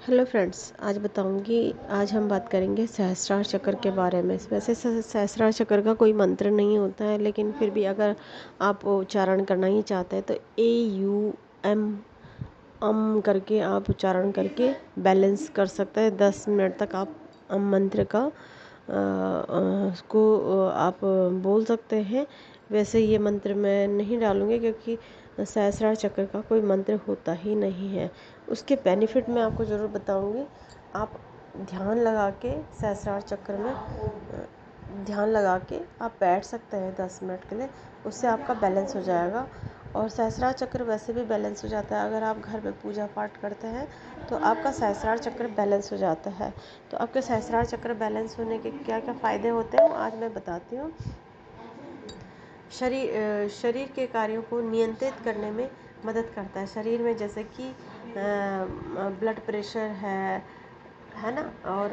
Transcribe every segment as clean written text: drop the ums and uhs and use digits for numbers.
Hello friends, आज हम बात करेंगे सहस्त्रार चक्र के बारे में। वैसे सहस्त्रार चक्र का कोई मंत्र नहीं होता है, लेकिन फिर भी अगर आप उच्चारण करना ही चाहते हैं तो AUM करके आप उच्चारण करके बैलेंस कर सकते हैं। 10 मिनट तक आप मंत्र का को आप बोल सकते हैं। वैसे ये मंत्र मैं नहीं डालूँगी क्योंकि सहस्त्रार चक्र का कोई मंत्र होता ही नहीं है। उसके बेनिफिट मैं आपको ज़रूर बताऊंगी। आप ध्यान लगा के सहस्त्रार चक्र में ध्यान लगा के आप बैठ सकते हैं 10 मिनट के लिए। उससे आपका बैलेंस हो जाएगा और सहस्त्रार चक्र वैसे भी बैलेंस हो जाता है। अगर आप घर में पूजा पाठ करते हैं तो आपका सहस्त्रार चक्र बैलेंस हो जाता है। तो आपके सहस्त्रार चक्र बैलेंस होने के क्या क्या फ़ायदे होते हैं वो आज मैं बताती हूँ। शरीर के कार्यों को नियंत्रित करने में मदद करता है। शरीर में जैसे कि ब्लड प्रेशर है ना, और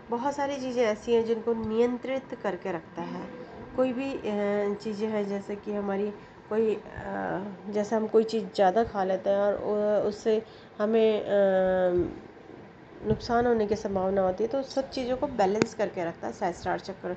बहुत सारी चीज़ें ऐसी हैं जिनको नियंत्रित करके रखता है। कोई भी चीज़ें हैं जैसे कि हमारी कोई जैसे हम कोई चीज़ ज़्यादा खा लेते हैं और उससे हमें नुकसान होने की संभावना होती है, तो सब चीज़ों को बैलेंस करके रखता है सहस्त्रार चक्र।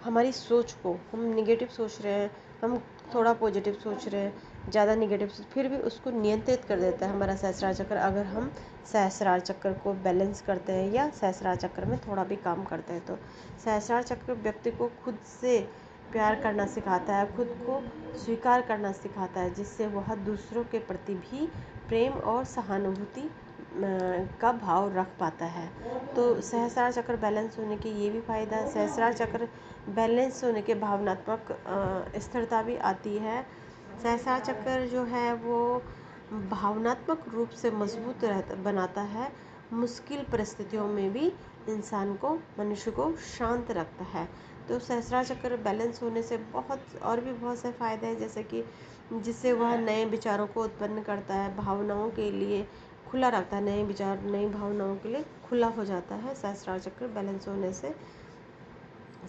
हमारी सोच को, हम निगेटिव सोच रहे हैं, हम थोड़ा पॉजिटिव सोच रहे हैं, ज़्यादा निगेटिव फिर भी उसको नियंत्रित कर देता है हमारा सहस्त्रार चक्र। अगर हम सहस्त्रार चक्र को बैलेंस करते हैं या सहस्त्रार चक्र में थोड़ा भी काम करते हैं तो सहस्त्रार चक्र व्यक्ति को खुद से प्यार करना सिखाता है, खुद को स्वीकार करना सिखाता है, जिससे वह दूसरों के प्रति भी प्रेम और सहानुभूति का भाव रख पाता है। तो सहस्त्रार चक्र बैलेंस होने के ये भी फ़ायदा है। सहस्त्रार चक्र बैलेंस होने के भावनात्मक स्थिरता भी आती है। सहस्त्रार चक्र जो है वो भावनात्मक रूप से मजबूत बनाता है। मुश्किल परिस्थितियों में भी मनुष्य को शांत रखता है। तो सहस्त्रार चक्र बैलेंस होने से बहुत से फ़ायदे हैं, जैसे कि जिससे वह नए विचारों को उत्पन्न करता है, भावनाओं के लिए खुला रखता है, नए विचार नई भावनाओं के लिए खुला हो जाता है सहस्त्रार चक्र बैलेंस होने से।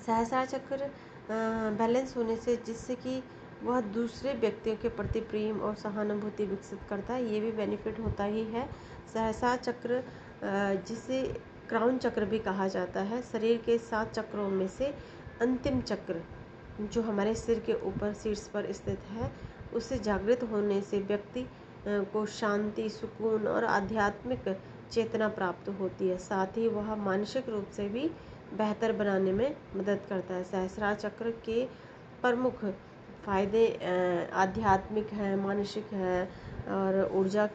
सहस्त्रार चक्र बैलेंस होने से जिससे कि वह दूसरे व्यक्तियों के प्रति प्रेम और सहानुभूति विकसित करता है, ये भी बेनिफिट होता ही है। सहस्त्रार चक्र जिसे क्राउन चक्र भी कहा जाता है, शरीर के 7 चक्रों में से अंतिम चक्र जो हमारे सिर के ऊपर शीर्ष पर स्थित है, उससे जागृत होने से व्यक्ति को शांति, सुकून और आध्यात्मिक चेतना प्राप्त होती है। साथ ही वह मानसिक रूप से भी बेहतर बनाने में मदद करता है। सहस्त्रार चक्र के प्रमुख फायदे आध्यात्मिक है, मानसिक है, और ऊर्जा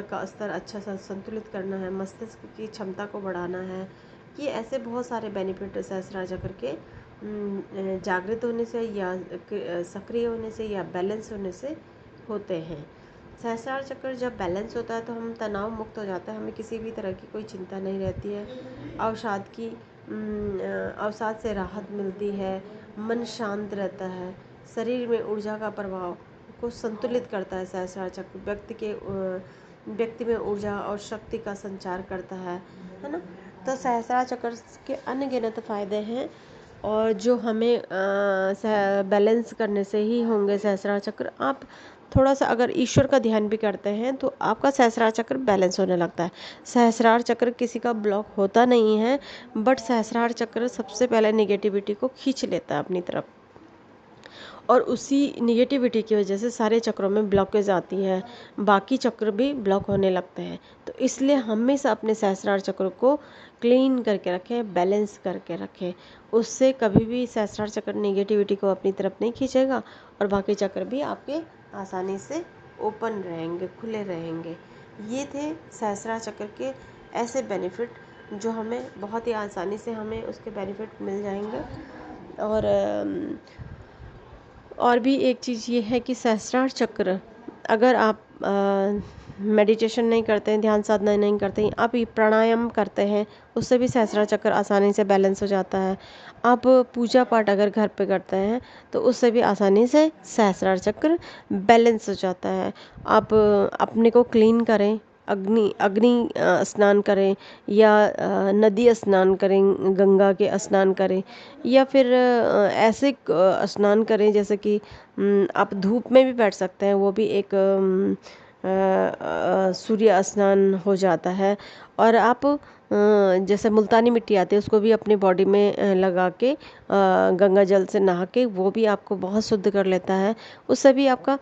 का स्तर अच्छा सा संतुलित करना है, मस्तिष्क की क्षमता को बढ़ाना है। ये ऐसे बहुत सारे बेनिफिट सहस्त्रार चक्र के जागृत होने से या सक्रिय होने से या बैलेंस होने से होते हैं। सहस्त्रार चक्र जब बैलेंस होता है तो हम तनाव मुक्त हो जाते हैं, हमें किसी भी तरह की कोई चिंता नहीं रहती है। अवसाद से राहत मिलती है, मन शांत रहता है, शरीर में ऊर्जा का प्रभाव को संतुलित करता है। सहस्त्रार चक्र व्यक्ति में ऊर्जा और शक्ति का संचार करता है ना। तो सहस्त्रार चक्र के अनगिनत फायदे हैं और जो हमें बैलेंस करने से ही होंगे सहस्त्रार चक्र। आप थोड़ा सा अगर ईश्वर का ध्यान भी करते हैं तो आपका सहस्त्रार चक्र बैलेंस होने लगता है। सहस्त्रार चक्र किसी का ब्लॉक होता नहीं है, बट सहस्त्रार चक्र सबसे पहले नेगेटिविटी को खींच लेता है अपनी तरफ, और उसी निगेटिविटी की वजह से सारे चक्रों में ब्लॉकेज आती है, बाकी चक्र भी ब्लॉक होने लगते हैं। तो इसलिए हमेशा अपने सहस्त्रार चक्र को क्लीन करके रखें, बैलेंस करके रखें। उससे कभी भी सहस्त्रार चक्र नेगेटिविटी को अपनी तरफ नहीं खींचेगा और बाकी चक्र भी आपके आसानी से ओपन रहेंगे, खुले रहेंगे। ये थे सहस्त्रार चक्र के ऐसे बेनिफिट जो हमें बहुत ही आसानी से हमें उसके बेनिफिट मिल जाएंगे। और भी एक चीज़ ये है कि सहस्त्रार चक्र, अगर आप मेडिटेशन नहीं करते हैं, ध्यान साधना नहीं करते हैं, आप ये प्राणायाम करते हैं, उससे भी सहस्त्रार चक्र आसानी से बैलेंस हो जाता है। आप पूजा पाठ अगर घर पे करते हैं तो उससे भी आसानी से सहस्त्रार चक्र बैलेंस हो जाता है। आप अपने को क्लीन करें, अग्नि अग्नि स्नान करें या नदी स्नान करें, गंगा के स्नान करें, या फिर ऐसे स्नान करें जैसे कि आप धूप में भी बैठ सकते हैं, वो भी एक सूर्य स्नान हो जाता है। और आप जैसे मुल्तानी मिट्टी आती है उसको भी अपनी बॉडी में लगा के गंगा जल से नहा के वो भी आपको बहुत शुद्ध कर लेता है। उससे भी आपका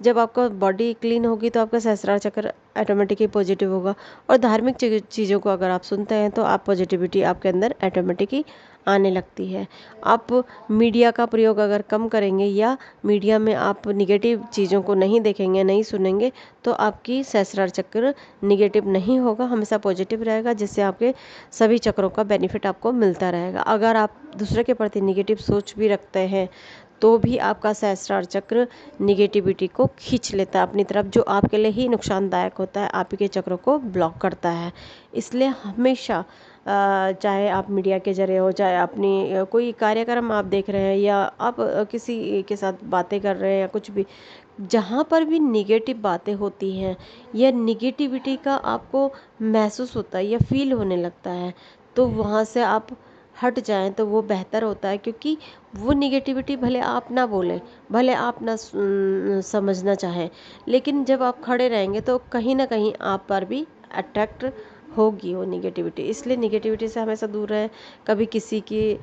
जब आपका बॉडी क्लीन होगी तो आपका सहस्त्रार चक्र ऑटोमेटिकली पॉजिटिव होगा। और धार्मिक चीज़ों को अगर आप सुनते हैं तो आप पॉजिटिविटी आपके अंदर ऑटोमेटिकली आने लगती है। आप मीडिया का प्रयोग अगर कम करेंगे या मीडिया में आप निगेटिव चीज़ों को नहीं देखेंगे, नहीं सुनेंगे, तो आपकी सहस्रार चक्र निगेटिव नहीं होगा, हमेशा पॉजिटिव रहेगा, जिससे आपके सभी चक्रों का बेनिफिट आपको मिलता रहेगा। अगर आप दूसरे के प्रति निगेटिव सोच भी रखते हैं तो भी आपका सहस्रार चक्र निगेटिविटी को खींच लेता है अपनी तरफ, जो आपके लिए ही नुकसानदायक होता है, आपके चक्रों को ब्लॉक करता है। इसलिए हमेशा चाहे आप मीडिया के जरिए हो, चाहे अपनी कोई कार्यक्रम आप देख रहे हैं या आप किसी के साथ बातें कर रहे हैं या कुछ भी, जहाँ पर भी निगेटिव बातें होती हैं या निगेटिविटी का आपको महसूस होता है या फील होने लगता है, तो वहाँ से आप हट जाएं तो वो बेहतर होता है। क्योंकि वो निगेटिविटी भले आप ना बोलें, भले आप ना समझना चाहें, लेकिन जब आप खड़े रहेंगे तो कहीं ना कहीं आप पर भी अट्रैक्ट होगी वो निगेटिविटी। इसलिए निगेटिविटी से हमेशा दूर रहें। कभी किसी की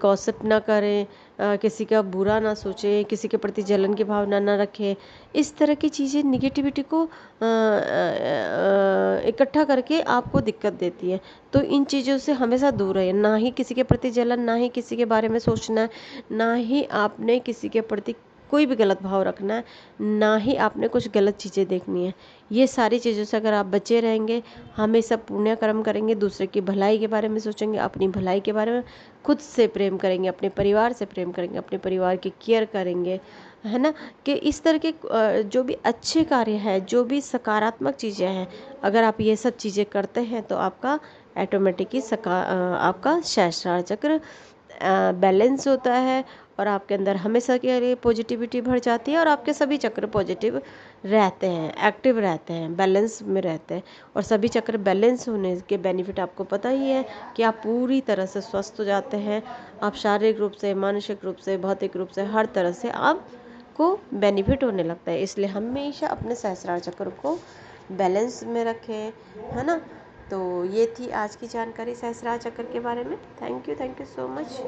गॉसिप ना करें, किसी का बुरा ना सोचें, किसी के प्रति जलन की भावना ना रखें। इस तरह की चीज़ें निगेटिविटी को इकट्ठा करके आपको दिक्कत देती है। तो इन चीज़ों से हमेशा दूर रहें। ना ही किसी के प्रति जलन, ना ही किसी के बारे में सोचना है, ना ही आपने किसी के प्रति कोई भी गलत भाव रखना है, ना ही आपने कुछ गलत चीज़ें देखनी है। ये सारी चीज़ों से अगर आप बचे रहेंगे, हमेशा पुण्य कर्म करेंगे, दूसरे की भलाई के बारे में सोचेंगे, अपनी भलाई के बारे में, खुद से प्रेम करेंगे, अपने परिवार से प्रेम करेंगे, अपने परिवार की केयर करेंगे, है ना, कि इस तरह के जो भी अच्छे कार्य हैं, जो भी सकारात्मक चीज़ें हैं, अगर आप ये सब चीज़ें करते हैं तो आपका ऑटोमेटिकली आपका सहस्त्रार चक्र बैलेंस होता है और आपके अंदर हमेशा के लिए पॉजिटिविटी भर जाती है और आपके सभी चक्र पॉजिटिव रहते हैं, एक्टिव रहते हैं, बैलेंस में रहते हैं। और सभी चक्र बैलेंस होने के बेनिफिट आपको पता ही है कि आप पूरी तरह से स्वस्थ हो जाते हैं। आप शारीरिक रूप से, मानसिक रूप से, भौतिक रूप से, हर तरह से आपको बेनिफिट होने लगता है। इसलिए हमेशा अपने सहस्त्रार चक्र को बैलेंस में रखें, है ना। तो ये थी आज की जानकारी सहस्त्रार चक्र के बारे में। Thank you so much.